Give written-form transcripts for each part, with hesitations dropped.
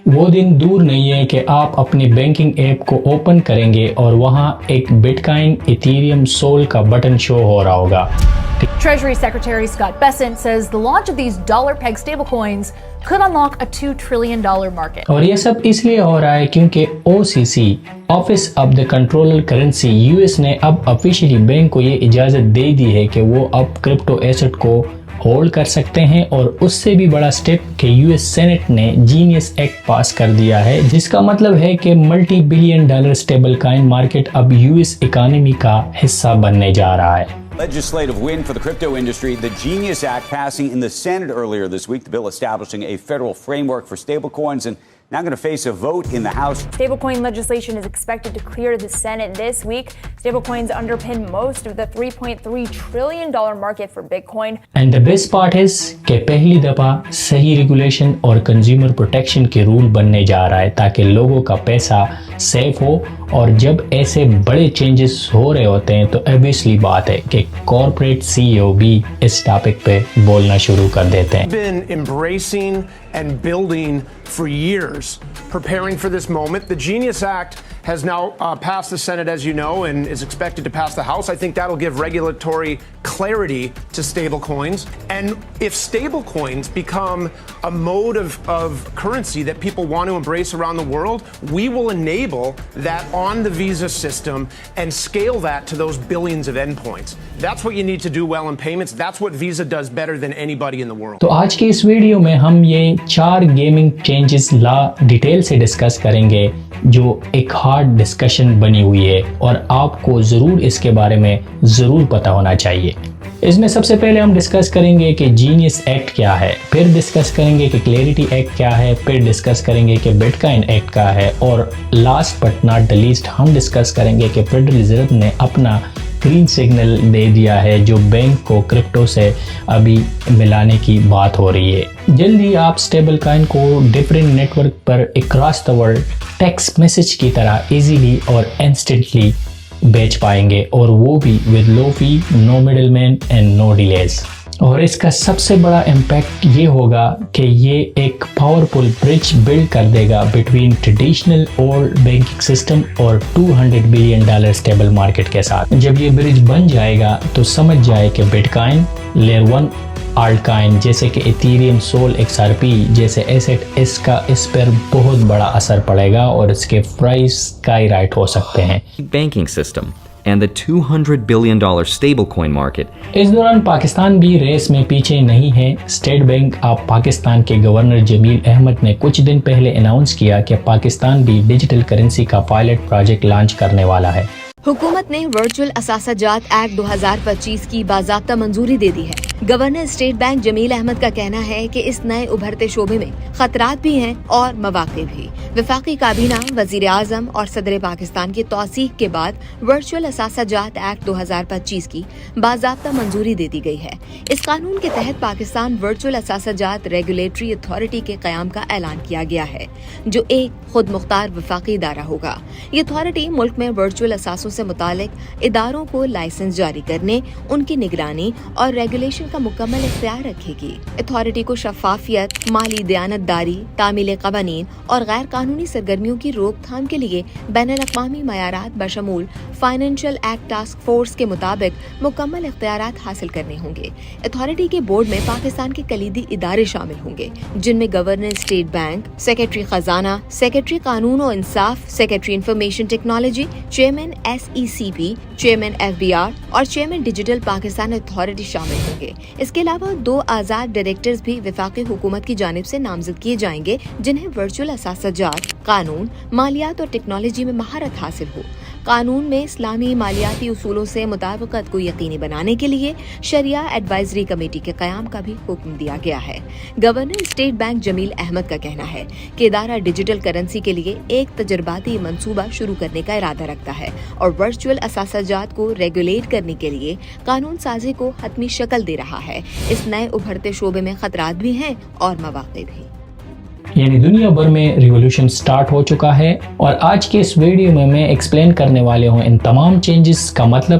وہ دن دور نہیں ہے کہ آپ اپنی بینکنگ ایپ کو اوپن کریں گے اور وہاں ایک بٹ کائن ایتھیریم سول کا بٹن شو ہو رہا ہوگا. Treasury Secretary Scott Bessent says the launch of these dollar-pegged stablecoins could unlock a $2 trillion market. اور یہ سب اس لیے ہو رہا ہے کیونکہ OCC office of the controller currency US نے اب آفیشلی بینک کو یہ اجازت دے دی ہے کہ وہ اب کرپٹو ایسٹ کو ہولڈ کر سکتے ہیں. اور اس سے بھی بڑا سٹیپ کہ US سینٹ نے جینیس ایکٹ پاس کر دیا ہے، جس کا مطلب ہے کہ ملٹی بلین ڈالر سٹیبل کائن مارکیٹ اب US اکانومی کا حصہ بننے جا رہا ہے. Legislative win for the crypto industry. The Genius Act passing in the Senate earlier this week, the bill establishing a federal framework for stablecoins, and now going to face a vote in the House. Stablecoin legislation is expected to clear the Senate this week. Stablecoins underpin most of the $3.3 trillion market for Bitcoin. And the best part is کہ پہلی دفعہ صحیح regulation اور consumer protection کے role بننے جا رہا ہے تاکہ لوگوں کا پیسہ سیف ہو. اور جب ایسے بڑے چینجز ہو رہے ہوتے ہیں تو ایبویسلی بات ہے کہ کارپوریٹ CEO بھی اس ٹاپک پہ بولنا شروع کر دیتے ہیں. Been embracing and building for years, preparing for this moment. The Genius Act has now passed the Senate, as you know, and is expected to pass the House. I think that'll give regulatory clarity to stablecoins. And if stablecoins become a mode of currency that people want to embrace around the world, we will enable that on the Visa system and scale that to those billions of endpoints. That's what you need to do well in payments. That's what Visa does better than anybody in the world. تو آج کی اس video میں ہم یہ 4 gaming changes لا detail سے discuss کریں گے جو ایک ہارڈ ڈسکشن بنی ہوئی ہے اور آپ کو ضرور اس کے بارے میں ضرور پتہ ہونا چاہیے. اس میں سب سے پہلے ہم ڈسکس کریں گے کہ جینیس ایکٹ کیا ہے، پھر ڈسکس کریں گے کہ کلیئرٹی ایکٹ کیا ہے، پھر ڈسکس کریں گے کہ بٹ کائن ایکٹ کیا ہے، اور last but not the least ہم ڈسکس کریں گے کہ فیڈرل ریزرو نے اپنا گرین سگنل دے دیا ہے جو بینک کو کرپٹو سے ابھی ملانے کی بات ہو رہی ہے. جلدی آپ سٹیبل کائن کو ڈفرینٹ نیٹ ورک پر across the world text message کی طرح ایزیلی اور انسٹنٹلی بیچ پائیں گے، اور وہ بھی with low fee, no middleman and no delays. اور اس کا سب سے بڑا امپیکٹ یہ ہوگا کہ یہ ایک پاورفل برج بلڈ کر دے گا between traditional old banking system اور $200 بلین سٹیبل مارکیٹ کے ساتھ. جب یہ برج بن جائے گا تو سمجھ جائے کہ بٹ کائن، لیئر 1 آلٹ کائن جیسے کہ ایتھیریم سول XRP جیسے ایسٹ، اس کا اس پر بہت بڑا اثر پڑے گا اور اس کے پرائس اسکائی رائٹ ہو سکتے ہیں. Banking system and the $200 billion stablecoin market. اس دوران پاکستان بھی ریس میں پیچھے نہیں ہے. اسٹیٹ بینک آف پاکستان کے گورنر جمیل احمد نے کچھ دن پہلے اناؤنس کیا کہ پاکستان بھی ڈیجیٹل کرنسی کا پائلٹ پروجیکٹ لانچ کرنے والا ہے. حکومت نے ورچوئل اثاثہ جات ایکٹ 2025 کی باضابطہ منظوری دے دی ہے. گورنر اسٹیٹ بینک جمیل احمد کا کہنا ہے کہ اس نئے ابھرتے شعبے میں خطرات بھی ہیں اور مواقع بھی. وفاقی کابینہ، وزیر اعظم اور صدر پاکستان کی توثیق کے بعد ورچوئل اثاثہ جات ایکٹ 2025 کی باضابطہ منظوری دے دی گئی ہے. اس قانون کے تحت پاکستان ورچوئل اثاثہ جات ریگولیٹری اتھارٹی کے قیام کا اعلان کیا گیا ہے جو ایک خود مختار وفاقی ادارہ ہوگا. یہ اتھارٹی ملک میں ورچوئل اثاثوں سے متعلق اداروں کو لائسنس جاری کرنے، ان کی نگرانی اور ریگولیشن کا مکمل اختیار رکھے گی. اتھارٹی کو شفافیت، مالی دیانتداری، تعمیل قوانین اور غیر قانونی سرگرمیوں کی روک تھام کے لیے بین الاقوامی معیارات بشمول فائنینشل ایکٹ ٹاسک فورس کے مطابق مکمل اختیارات حاصل کرنے ہوں گے. اتھارٹی کے بورڈ میں پاکستان کے کلیدی ادارے شامل ہوں گے جن میں گورنر اسٹیٹ بینک، سیکرٹری خزانہ، سیکرٹری قانون و انصاف، secretary information technology, chairman SECP، chairman FBR اور چیئرمین ڈیجیٹل پاکستان اتھارٹی شامل ہوں گے. اس کے علاوہ 2 آزاد ڈائریکٹرز بھی وفاقی حکومت کی جانب سے نامزد کیے جائیں گے جنہیں ورچوئل اثاثہ جات، قانون، مالیات اور ٹیکنالوجی میں مہارت حاصل ہو. قانون میں اسلامی مالیاتی اصولوں سے مطابقت کو یقینی بنانے کے لیے شریعہ ایڈوائزری کمیٹی کے قیام کا بھی حکم دیا گیا ہے. گورنر اسٹیٹ بینک جمیل احمد کا کہنا ہے کہ ادارہ ڈیجیٹل کرنسی کے لیے ایک تجرباتی منصوبہ شروع کرنے کا ارادہ رکھتا ہے اور ورچوئل اثاثہ جات کو ریگولیٹ کرنے کے لیے قانون سازی کو حتمی شکل دے رہا ہے. اس نئے ابھرتے شعبے میں خطرات بھی ہیں اور مواقع بھی. یعنی دنیا بھر میں ریولوشن سٹارٹ ہو چکا ہے اور آج کے اس ویڈیو میں ایکسپلین کرنے والے ہوں ان تمام چینجز کا مطلب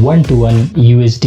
1-to-1 USD,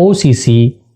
OCC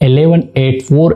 1184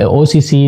OCC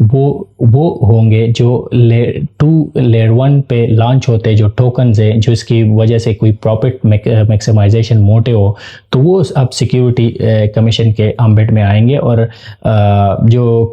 وہ ہوں گے جو لیئر 1 پہ لانچ ہوتے جو ٹوکنز ہیں جو اس کی وجہ سے کوئی پروفٹ میکسیمائزیشن موٹے ہو تو وہ اب سیکیورٹی کمیشن کے امبٹ میں آئیں گے، اور جو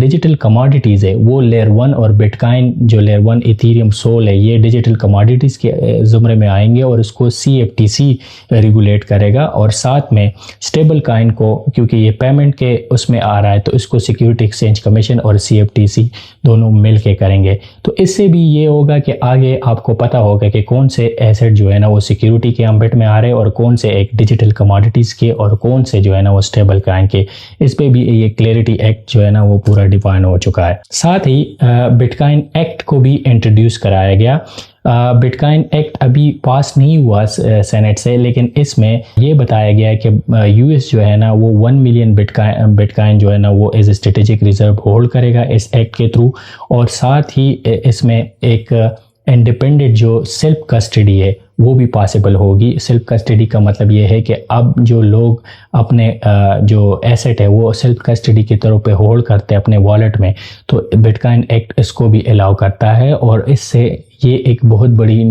ڈیجیٹل کموڈیٹیز ہے وہ لیئر 1 اور بٹ کائن جو لیئر 1 ایتھیریم سول ہے یہ ڈیجیٹل کموڈیٹیز کے زمرے میں آئیں گے، اور اس کو CFTC ریگولیٹ کرے گا، اور ساتھ میں اسٹیبل کائن کو کیونکہ یہ پیمنٹ کے اس میں آ رہا ہے تو اس کو سیکیورٹی ایکسچینج کمیشن اور CFTC دونوں مل کے کریں گے۔ تو اس سے بھی یہ ہوگا کہ آگے آپ کو پتہ ہوگا کہ کون سے ایسٹ جو ہے نا وہ سیکیورٹی کے امبٹ میں آ رہے اور کون سے ایک ڈیجیٹل کموڈیٹیز کے اور کون سے جو ہے نا وہ اسٹیبل کائن کے۔ اس پہ بھی یہ کلیئرٹی ایکٹ جو ہے نا وہ پورا ڈیفائن ہو چکا ہے۔ ساتھ ہی بٹ کائن ایکٹ کو بھی انٹروڈیوس کرایا گیا۔ بٹ کائن ایکٹ ابھی پاس نہیں ہوا سینٹ سے، لیکن اس میں یہ بتایا گیا ہے کہ US جو ہے نا وہ 1 ملین بٹ کائن جو ہے نا وہ ایز اسٹریٹجک ریزرو ہولڈ کرے گا اس ایکٹ کے تھرو، اور ساتھ ہی اس میں ایک انڈیپینڈنٹ جو سیلف کسٹڈی ہے وہ بھی پاسبل ہوگی۔ سیلف کسٹڈی کا مطلب یہ ہے کہ اب جو لوگ اپنے جو ایسٹ ہے وہ سیلف کسٹڈی کی طور پہ ہولڈ کرتے ہیں اپنے والیٹ میں، تو بٹ کائن ایکٹ اس کو بھی الاؤ کرتا ہے، اور اس سے یہ ایک بہت بڑی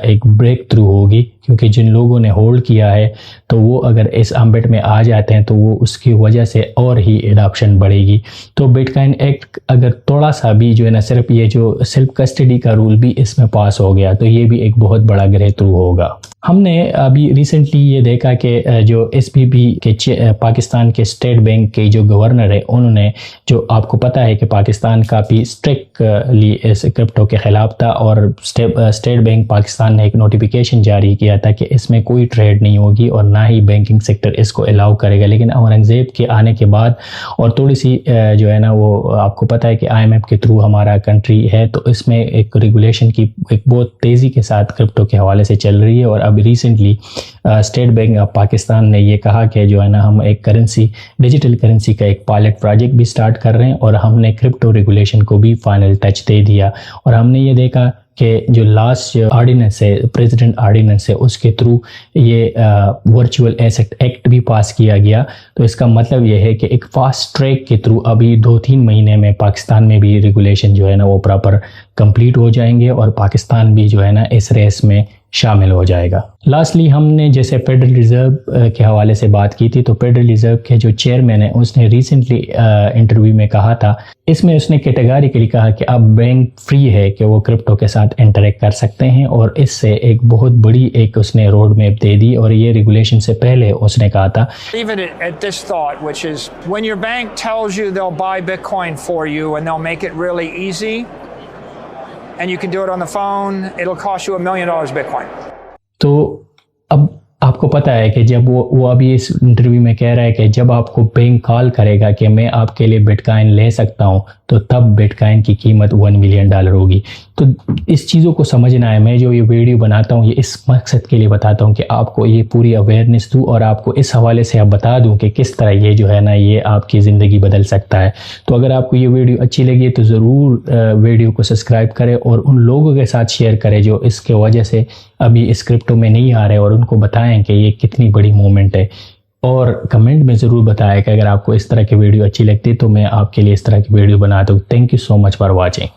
ایک بریک تھرو ہوگی، کیونکہ جن لوگوں نے ہولڈ کیا ہے تو وہ اگر اس امبٹ میں آ جاتے ہیں تو وہ اس کی وجہ سے اور ہی اڈاپشن بڑھے گی۔ تو بٹ کائن ایکٹ اگر تھوڑا سا بھی جو ہے نا صرف یہ جو سیلف کسٹڈی کا رول بھی اس میں پاس ہو گیا تو یہ بھی ایک بہت بڑا بریک تھرو ہوگا۔ ہم نے ابھی ریسنٹلی یہ دیکھا کہ جو SBB کے پاکستان کے اسٹیٹ بینک کے جو گورنر ہے انہوں نے، جو آپ کو پتہ ہے کہ پاکستان کافی اسٹرکٹلی اس کرپٹو کے خلاف تھا، اور اسٹیٹ بینک پاکستان نے ایک نوٹیفیکیشن جاری کیا تھا کہ اس میں کوئی ٹریڈ نہیں ہوگی اور نہ ہی بینکنگ سیکٹر اس کو الاؤ کرے گا، لیکن اورنگزیب کے آنے کے بعد اور تھوڑی سی جو ہے نا وہ آپ کو پتہ ہے کہ IMF کے تھرو ہمارا کنٹری ہے، تو اس میں ایک ریگولیشن کی ایک بہت تیزی کے ساتھ کرپٹو کے حوالے سے چل رہی ہے، اور اب recently state bank of Pakistan نے یہ کہا کہ جو ہے نا ہم ایک کرنسی ڈیجیٹل کرنسی کا ایک پائلٹ پروجیکٹ بھی سٹارٹ کر رہے ہیں، اور ہم نے کرپٹو ریگولیشن کو بھی فائنل ٹچ دے دیا، اور ہم نے یہ دیکھا کہ جو لاسٹ آرڈیننس ہے پریزیڈنٹ آرڈیننس ہے اس کے تھرو یہ ورچوئل ایسٹ ایکٹ بھی پاس کیا گیا۔ تو اس کا مطلب یہ ہے کہ ایک فاسٹ ٹریک کے تھرو ابھی 2-3 مہینے میں پاکستان میں بھی ریگولیشن جو ہے نا وہ پراپر کمپلیٹ ہو جائیں گے، اور پاکستان بھی جو ہے نا اس ریس میں شامل ہو جائے گا۔ لاسٹلی ہم نے جیسے فیڈرل ریزرو کے حوالے سے بات کی تھی، تو فیڈرل ریزرو کے جو چیئرمین ہیں اس نے ریسنٹلی انٹرویو میں کہا تھا، اس میں اس نے کیٹیگریکلی کہا کہ اب بینک فری ہے کہ وہ کرپٹو کے ساتھ انٹریکٹ کر سکتے ہیں، اور اس سے ایک بہت بڑی ایک اس نے روڈ میپ دے دی، اور یہ ریگولیشن سے پہلے اس نے کہا تھا Even at this thought, which is when your bank tells you they'll buy Bitcoin for you and they'll make it really easy and you can do it on the phone, it'll cost you $1 million Bitcoin. تو اب آپ کو پتہ ہے کہ جب وہ ابھی اس انٹرویو میں کہہ رہا ہے کہ جب آپ کو بینک کال کرے گا کہ میں آپ کے لیے بٹ کائن لے سکتا ہوں تو تب بٹ کائن کی قیمت $1 ملین ہوگی۔ تو اس چیزوں کو سمجھنا ہے، میں جو یہ ویڈیو بناتا ہوں یہ اس مقصد کے لیے بتاتا ہوں کہ آپ کو یہ پوری اویئرنیس دوں، اور آپ کو اس حوالے سے اب بتا دوں کہ کس طرح یہ جو ہے نا یہ آپ کی زندگی بدل سکتا ہے۔ تو اگر آپ کو یہ ویڈیو اچھی لگی تو ضرور ویڈیو کو سبسکرائب کریں، اور ان لوگوں کے ساتھ شیئر کریں جو اس کے وجہ سے ابھی اس کرپٹو میں نہیں آ رہے، اور ان کو بتائیں کہ یہ کتنی بڑی مومنٹ ہے، اور کمنٹ میں ضرور بتائیں کہ اگر آپ کو اس طرح کی ویڈیو اچھی لگتی تو میں آپ کے لیے اس طرح کی ویڈیو بناتا ہوں۔ Thank you so much for watching.